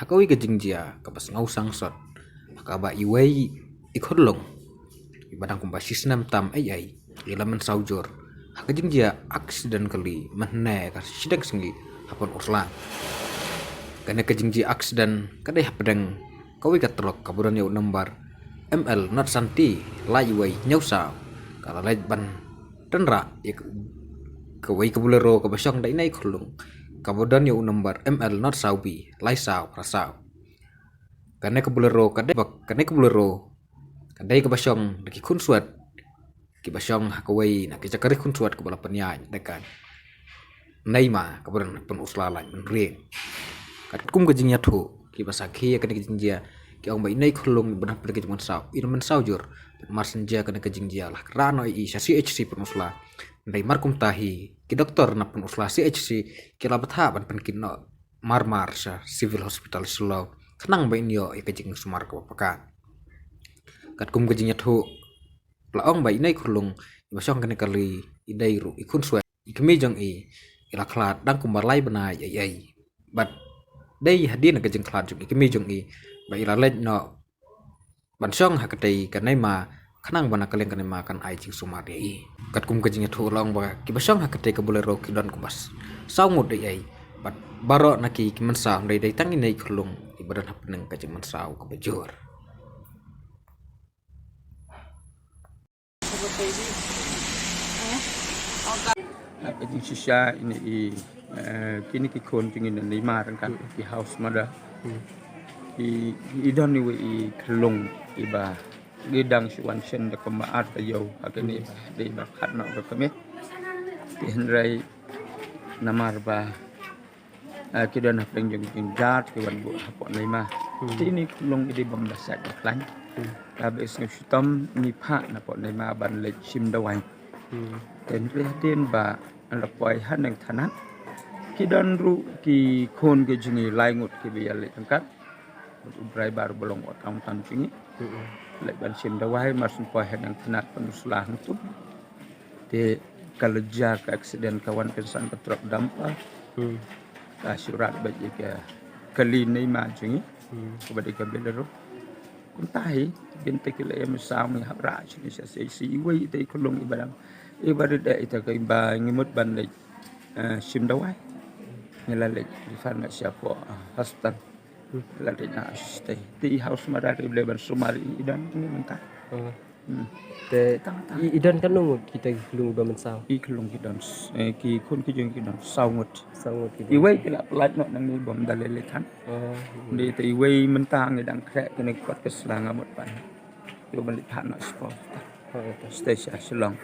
hakawi ka jingjia kapas ngau sangsot hakaba iwei ikhodlong ibadang kumba sisnam tam ai ilaman saujur haka jingjia aksiden kali mahne ka sidang singi hapon urslang kana ka jingjia aksiden kadai hapadang kawi katrok kaburan yau nambar ML not santi lai wei nyausa kala lai ban tenra ya kawai kabulero kabasong dai nai khulung kabudan yau nambar ML not saubi lai sao prasao kana kabulero kadai kabasong daki kun suat kibasong hakawai na kijakari kun suat kabala panyai dekan naima kabudan pen uslala menring kat kum kajingnya thu kibasakhi kana kijingjia ki ong bai nai khulung banah pada kejungan sao irman saujur marsenja kana kejingjia lah rano i CHC penusla ndai markum tahi ki doktor na penusla CHC ki labatha ban penkin no marmar sa civil hospital slow kenang bai nyo i kejing sumar ko paka kat kum kejingnya thu la ong bai nai khulung basong kana kali idai ru ikun suat ikmejong i ila klat dang kumbar lai banai ai bat dai hadin kejing klat jung ikmejong i bai la lej no bansong hakatei kanai ma khanang bana kaleng kanai ma kan ai ching sumar dei kat kum kajing thu long ba ki basong hakatei ka boleh ro ki don kubas saungut dei ai bat baro naki ki mansa dei dei tangi nei khulung ibadan hapneng kajing mansau ka bajur Kajing sisa ini kini ki kon tingin ni maran kan di house mada idan ni i kelong iba gedang suan sen de kemaat yo akini de ba khat no ka kame henrai namar ba kidan hapeng jeng jat ki wan bu hapon nei ma ini kelong ide bam dasat klan kabe sing sitam ni pha na pon nei ma ban le sim dawai ten rehden ba ala poi han nang thanat kidan ru ki khon ke jingi lai ngut ki bi yale tangkat ubrai baru belum otang tan sini lek ban sim dawai masun poi han nang thanat penuslah tu de kalau jak aksiden kawan kensan petrok dampa ka surat bagi ke kali nei ma jingi kepada ke belero kuntai binti kile em sam ni habra sini si wei dei kolong ibadang ibadat ita ka iba ngimut ban lek sim dawai ngelalek di fan siapa hospital lalek na stay di house madari lebar sumari idan ni mentah te idan kan nunggu kita kelung ba mensau kelung kidan ki kun ki jeng kidan sangut kita iwei kila pelat no nang ni bom dalele kan di te iwei mentah ngedang krek kene kuat keselang amut pan yo balik pan no sport stay selong